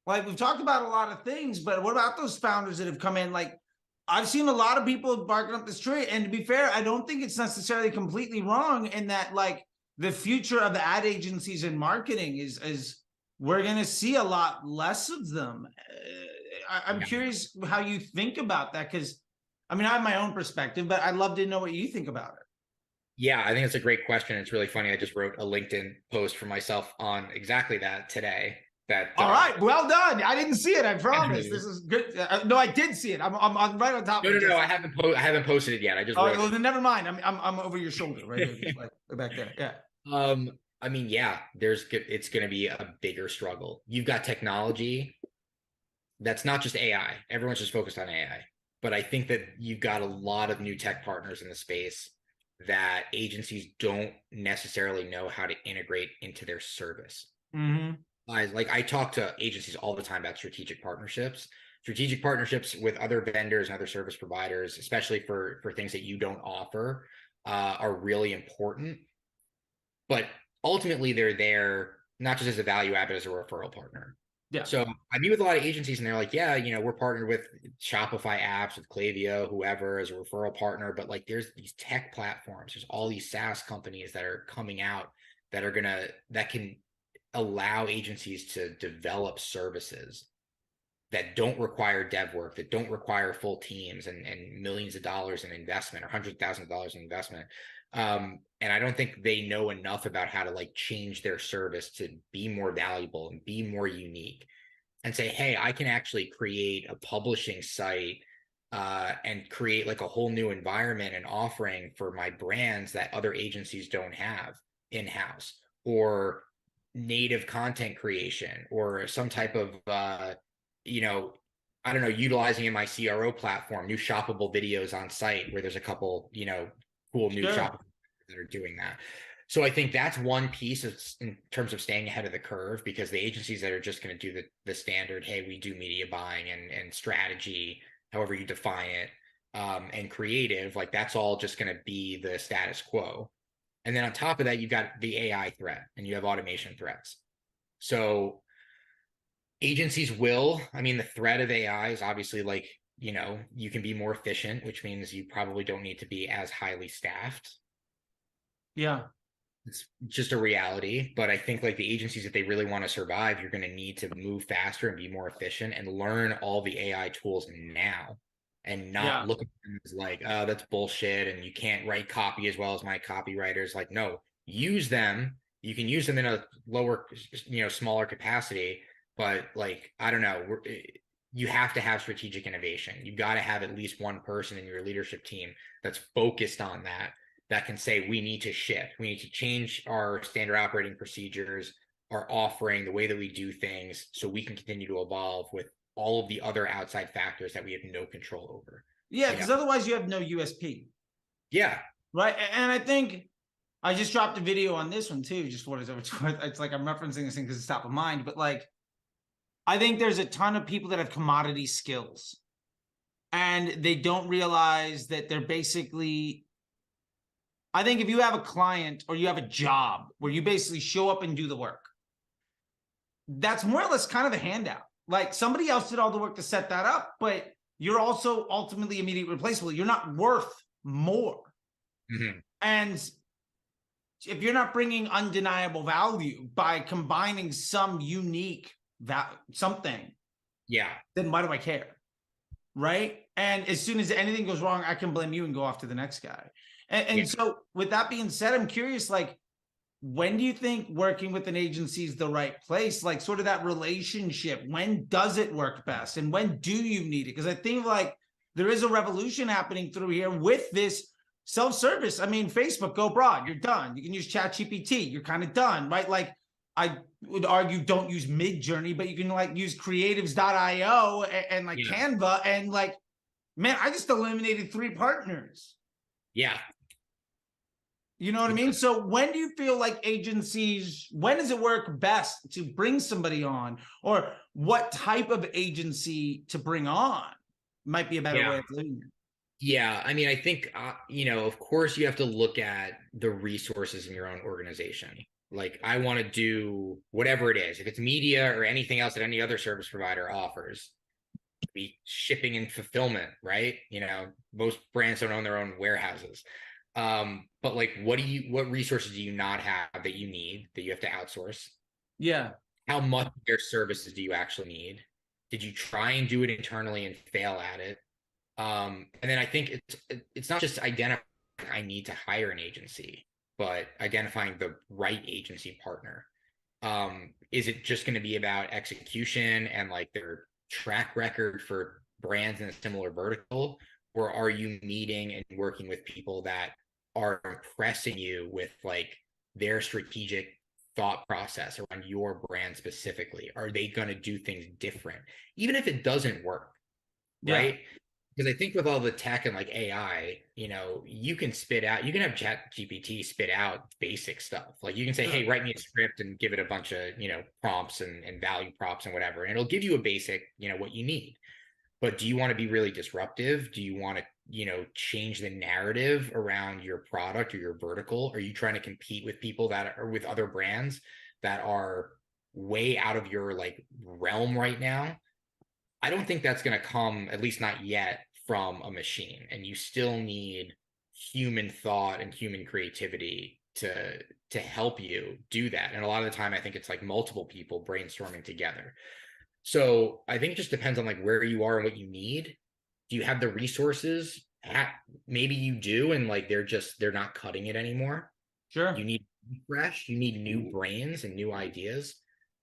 like, we've talked about a lot of things, but what about those founders that have come in? Like, I've seen a lot of people barking up this tree, and to be fair, I don't think it's necessarily completely wrong in that, like, the future of the ad agencies and marketing is we're going to see a lot less of them. I'm curious how you think about that, because I mean, I have my own perspective, but I'd love to know what you think about it. Yeah, I think it's a great question. It's really funny. I just wrote a LinkedIn post for myself on exactly that today. All right, well done. I didn't see it. I promise. This is good. No, I did see it. I'm right on top. No. I haven't posted it yet. I just. Well, then never mind. I'm over your shoulder, right here, like back there. Yeah. I mean, yeah. It's going to be a bigger struggle. You've got technology. That's not just AI. Everyone's just focused on AI, but I think that you've got a lot of new tech partners in the space that agencies don't necessarily know how to integrate into their service. Mm-hmm. I talk to agencies all the time about strategic partnerships with other vendors and other service providers, especially for things that you don't offer, are really important. But ultimately, they're there not just as a value add, but as a referral partner. Yeah. So I meet with a lot of agencies and they're like, yeah, we're partnered with Shopify apps, with Klaviyo, whoever, as a referral partner. But like, there's these tech platforms, there's all these SaaS companies that are coming out that can allow agencies to develop services that don't require dev work, that don't require full teams and millions of dollars in investment or $100,000 in investment. And I don't think they know enough about how to like change their service to be more valuable and be more unique and say, hey, I can actually create a publishing site and create like a whole new environment and offering for my brands that other agencies don't have in-house, or native content creation, or some type of, I don't know, utilizing in my CRO platform, new shoppable videos on site where there's a couple, cool new shoppable that are doing that. So I think that's one piece in terms of staying ahead of the curve, because the agencies that are just going to do the standard, hey, we do media buying and strategy, however you define it, and creative, like that's all just going to be the status quo. And then on top of that, you've got the AI threat and you have automation threats. So agencies the threat of AI is obviously like, you can be more efficient, which means you probably don't need to be as highly staffed. Yeah. It's just a reality. But I think like the agencies, if they really want to survive, you're going to need to move faster and be more efficient and learn all the AI tools now, and not look at them as like, oh, that's bullshit and you can't write copy as well as my copywriters. Like, no, use them. You can use them in a lower, smaller capacity, but like, I don't know, you have to have strategic innovation. You've got to have at least one person in your leadership team that's focused on that can say, we need to shift. We need to change our standard operating procedures, our offering, the way that we do things, so we can continue to evolve with all of the other outside factors that we have no control over. Yeah, because otherwise you have no USP. Yeah. Right. And I think I just dropped a video on this one too, just what it's like I'm referencing this thing because it's top of mind, but like, I think there's a ton of people that have commodity skills and they don't realize that they're basically, I think if you have a client or you have a job where you basically show up and do the work, that's more or less kind of a handout. Like somebody else did all the work to set that up, but you're also ultimately immediately replaceable. You're not worth more. Mm-hmm. And if you're not bringing undeniable value by combining some unique something, then why do I care? Right. And as soon as anything goes wrong, I can blame you and go off to the next guy. And so with that being said, I'm curious, like, when do you think working with an agency is the right place? Like sort of that relationship, when does it work best? And when do you need it? Because I think like there is a revolution happening through here with this self-service. I mean, Facebook, go broad, you're done. You can use ChatGPT, you're kind of done, right? Like I would argue don't use Midjourney, but you can like use creatives.io and like Canva, and like, man, I just eliminated 3 partners. Yeah. You know what I mean? So when do you feel like agencies, when does it work best to bring somebody on, or what type of agency to bring on might be a better way of living it? Yeah, I mean, I think of course you have to look at the resources in your own organization. Like I want to do whatever it is. If it's media or anything else that any other service provider offers, be shipping and fulfillment, right? Most brands don't own their own warehouses. But like what resources do you not have that you need that you have to outsource? Yeah. How much of their services do you actually need? Did you try and do it internally and fail at it? And then I think it's not just identifying I need to hire an agency, but identifying the right agency partner. Is it just going to be about execution and like their track record for brands in a similar vertical, or are you meeting and working with people that are impressing you with like their strategic thought process around your brand specifically? Are they going to do things different, even if it doesn't work? Right. Yeah. Because I think with all the tech and like AI, you can have Chat GPT spit out basic stuff. Like you can say, hey, write me a script and give it a bunch of, prompts and value props and whatever. And it'll give you a basic, what you need. But do you want to be really disruptive? Do you want to, change the narrative around your product or your vertical? Are you trying to compete with people that are with other brands that are way out of your like realm right now? I don't think that's going to come, at least not yet, from a machine. And you still need human thought and human creativity to help you do that. And a lot of the time, I think it's like multiple people brainstorming together. So I think it just depends on like where you are and what you need. Do you have the resources? Maybe you do, and like they're not cutting it anymore. Sure. You need fresh, you need new brains and new ideas.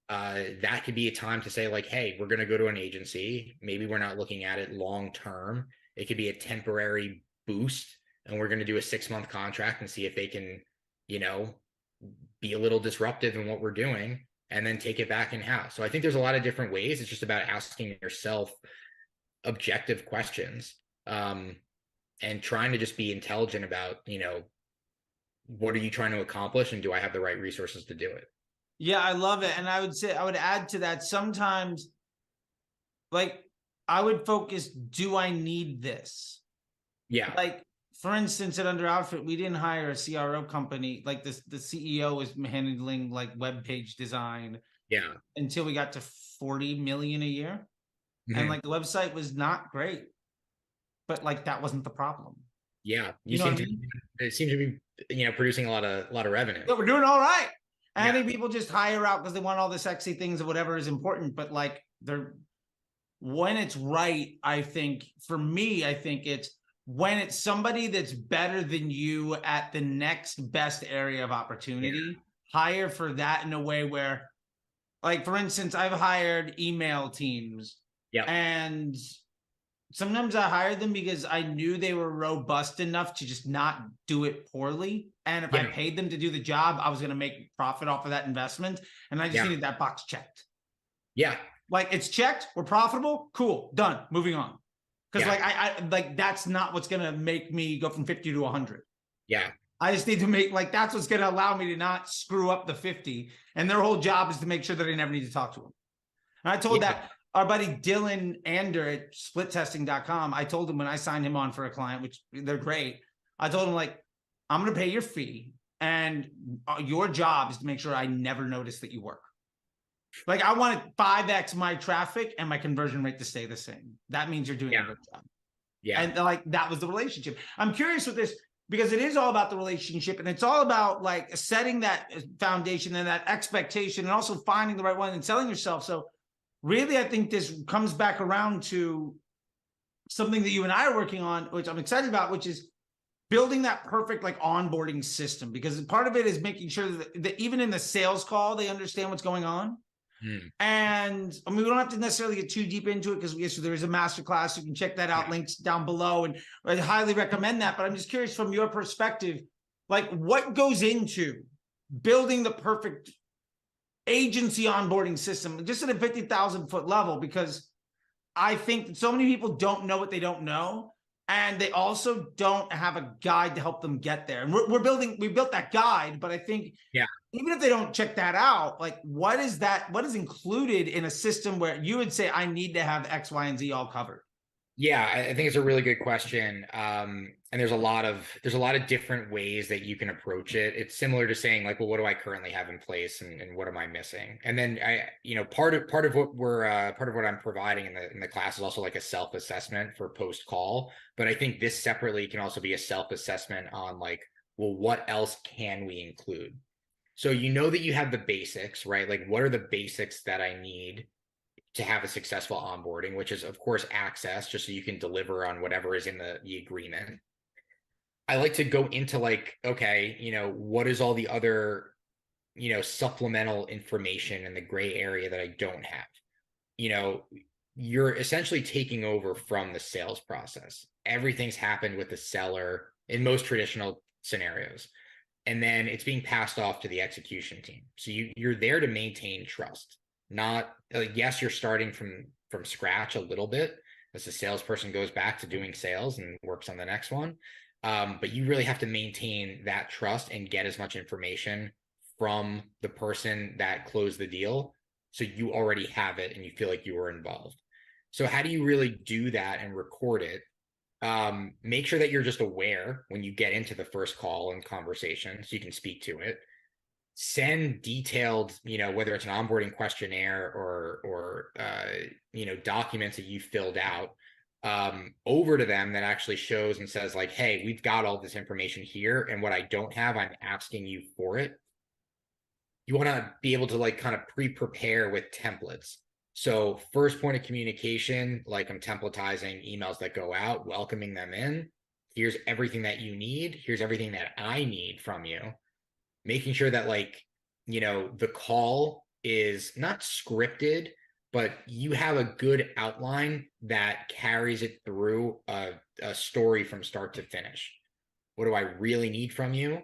That could be a time to say like, hey, we're going to go to an agency. Maybe we're not looking at it long term. It could be a temporary boost, and we're going to do a 6-month contract and see if they can, be a little disruptive in what we're doing, and then take it back in house. So I think there's a lot of different ways. It's just about asking yourself objective questions, and trying to just be intelligent about, what are you trying to accomplish, and do I have the right resources to do it? Yeah, I love it. And I would add to that sometimes, like, I would focus, do I need this? Yeah. Like, for instance, at Under Outfit, we didn't hire a CRO company. Like the CEO was handling like web page design. Yeah. Until we got to 40 million a year. Mm-hmm. And like the website was not great, but like that wasn't the problem. Yeah. It seems to be, producing a lot of revenue. Yeah, we're doing all right. And I think people just hire out because they want all the sexy things of whatever is important. But like when it's right, I think for me, it's when it's somebody that's better than you at the next best area of opportunity, hire for that in a way where, like, for instance, I've hired email teams. Yeah. And sometimes I hired them because I knew they were robust enough to just not do it poorly. And if I paid them to do the job, I was going to make profit off of that investment. And I just needed that box checked. Yeah. Like, it's checked. We're profitable. Cool. Done. Moving on. Because I that's not what's going to make me go from 50 to 100. Yeah. I just need to make, like, that's what's going to allow me to not screw up the 50. And their whole job is to make sure that I never need to talk to them. And I told that our buddy Dylan Ander at splittesting.com, I told him when I signed him on for a client, which they're great, I told him, like, I'm going to pay your fee, and your job is to make sure I never notice that you work. Like, I want 5x my traffic and my conversion rate to stay the same. That means you're doing a good job. Yeah. And like, that was the relationship. I'm curious with this because it is all about the relationship, and it's all about like setting that foundation and that expectation, and also finding the right one and selling yourself. So really, I think this comes back around to something that you and I are working on, which I'm excited about, which is building that perfect like onboarding system, because part of it is making sure that even in the sales call, they understand what's going on. And I mean, we don't have to necessarily get too deep into it because there is a masterclass. You can check that out, links down below, and I highly recommend that. But I'm just curious from your perspective, like, what goes into building the perfect agency onboarding system, just at a 50,000 foot level, because I think that so many people don't know what they don't know. And they also don't have a guide to help them get there. And we built that guide, but I think even if they don't check that out, like what is included in a system where you would say, I need to have X, Y, and Z all covered? Yeah, I think it's a really good question. And there's a lot of different ways that you can approach it. It's similar to saying like, well, what do I currently have in place and what am I missing? And then part of what I'm providing in the class is also like a self-assessment for post-call. But I think this separately can also be a self-assessment on like, well, what else can we include? So that you have the basics, right? Like what are the basics that I need to have a successful onboarding, which is of course access, just so you can deliver on whatever is in the agreement. I like to go into like, okay, what is all the other, supplemental information in the gray area that I don't have? You're essentially taking over from the sales process. Everything's happened with the seller in most traditional scenarios. And then it's being passed off to the execution team. So you're there to maintain trust. Not yes, you're starting from scratch a little bit as the salesperson goes back to doing sales and works on the next one. But you really have to maintain that trust and get as much information from the person that closed the deal, so you already have it and you feel like you were involved. So how do you really do that and record it? Make sure that you're just aware when you get into the first call and conversation so you can speak to it. Send detailed, whether it's an onboarding questionnaire or documents that you filled out over to them that actually shows and says like, hey, we've got all this information here, and what I don't have, I'm asking you for it. You want to be able to like kind of pre-prepare with templates. So first point of communication, like I'm templatizing emails that go out, welcoming them in. Here's everything that you need. Here's everything that I need from you. Making sure that like, the call is not scripted, but you have a good outline that carries it through a story from start to finish. What do I really need from you?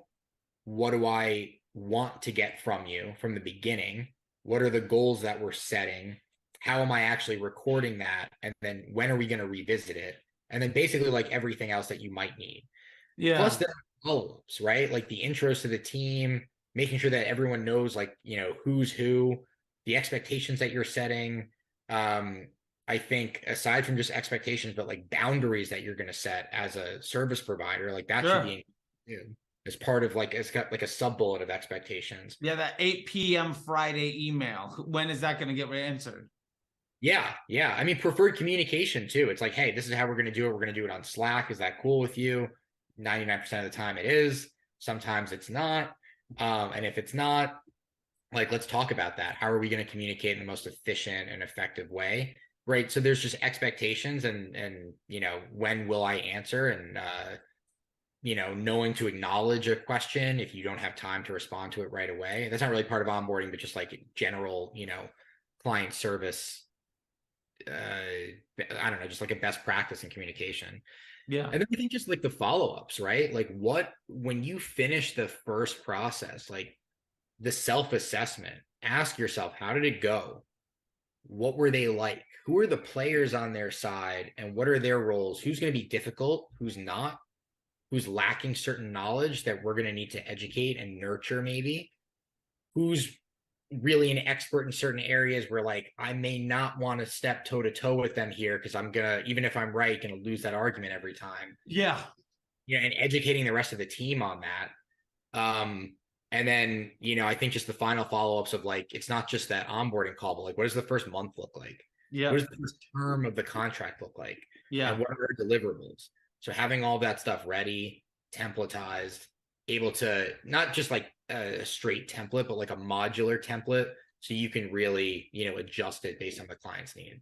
What do I want to get from you from the beginning? What are the goals that we're setting? How am I actually recording that? And then when are we going to revisit it? And then basically like everything else that you might need. Yeah. Plus the follow-ups, right? Like the intros to the team, making sure that everyone knows like, who's who, the expectations that you're setting. I think aside from just expectations, but like boundaries that you're going to set as a service provider, like that should be as part of like, it's got like a sub bullet of expectations. Yeah. That 8 p.m. Friday email. When is that going to get answered? Yeah. I mean, preferred communication too. It's like, hey, this is how we're going to do it. We're going to do it on Slack. Is that cool with you? 99% of the time it is. Sometimes it's not. And if it's not, like, let's talk about that. How are we going to communicate in the most efficient and effective way? Right. So there's just expectations and when will I answer? And, knowing to acknowledge a question if you don't have time to respond to it right away. That's not really part of onboarding, but just like general, client service. I don't know, just like a best practice in communication. Yeah. And then I think just like the follow-ups, right? Like when you finish the first process, like the self-assessment, ask yourself, how did it go? What were they like? Who are the players on their side and what are their roles? Who's going to be difficult? Who's not? Who's lacking certain knowledge that we're going to need to educate and nurture maybe? Who's really an expert in certain areas where like I may not want to step toe to toe with them here because I'm gonna, even if I'm right, gonna lose that argument every time. Yeah. And educating the rest of the team on that. And then, I think just the final follow-ups of like, it's not just that onboarding call, but like, what does the first month look like? Yeah. What does the first term of the contract look like? Yeah. And what are our deliverables? So having all that stuff ready, templatized, able to not just like a straight template, but like a modular template, so you can really, adjust it based on the client's need.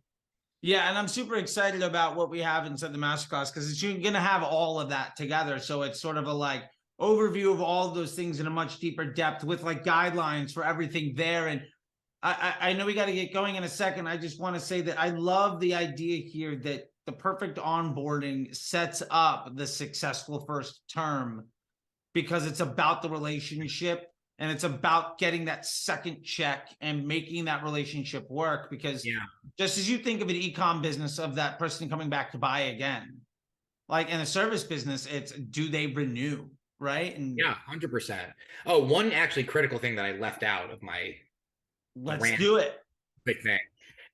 Yeah, and I'm super excited about what we have inside the masterclass because it's going to have all of that together. So it's sort of a like overview of all of those things in a much deeper depth with like guidelines for everything there. And I know we got to get going in a second. I just want to say that I love the idea here that the perfect onboarding sets up the successful first term, because it's about the relationship and it's about getting that second check and making that relationship work. Because just as you think of an e-com business of that person coming back to buy again, like in a service business, it's do they renew, right? And yeah, 100%. Oh, one actually critical thing that I left out of my let's rant, do it. quick thing.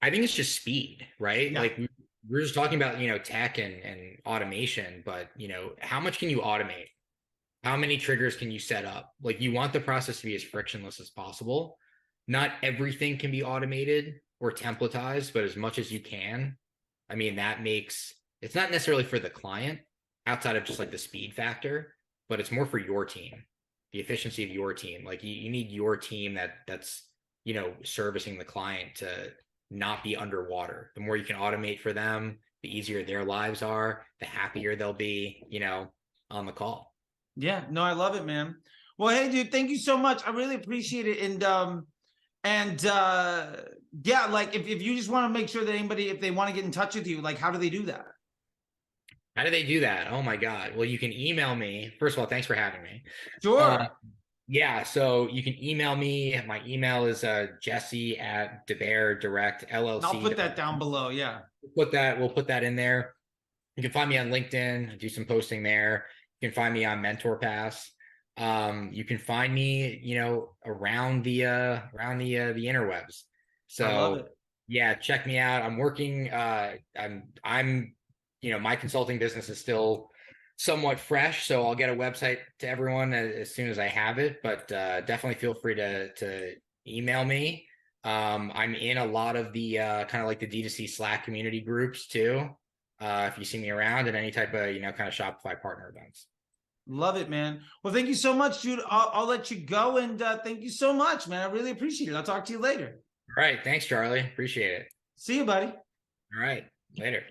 I think it's just speed, right? Yeah. Like we're just talking about, tech and automation, but how much can you automate? How many triggers can you set up? Like you want the process to be as frictionless as possible. Not everything can be automated or templatized, but as much as you can. I mean, it's not necessarily for the client outside of just like the speed factor, but it's more for your team, the efficiency of your team. Like you need your team that's servicing the client to not be underwater. The more you can automate for them, the easier their lives are, the happier they'll be, on the call. Yeah, no, I love it, man. Well, hey, dude, thank you so much. I really appreciate it. And yeah, like if you just want to make sure that anybody, if they want to get in touch with you, like how do they do that? How do they do that? Oh my God. Well, you can email me. First of all, thanks for having me. Sure. Yeah, so you can email me. My email is Jesse at DeBear Direct LLC. I'll put that down below. Yeah. We'll put that in there. You can find me on LinkedIn. I do some posting there. You can find me on Mentor Pass. You can find me, around the interwebs. So I love it. yeah, check me out. I'm working. I'm my consulting business is still somewhat fresh, so I'll get a website to everyone as soon as I have it. But definitely feel free to email me. I'm in a lot of the kind of like the D2C Slack community groups too. If you see me around at any type of kind of Shopify partner events. Love it, man. Well, thank you so much, dude. I'll let you go, and thank you so much, man. I really appreciate it. I'll talk to you later. All right, thanks, Charlie. Appreciate it. See you, buddy. All right, later.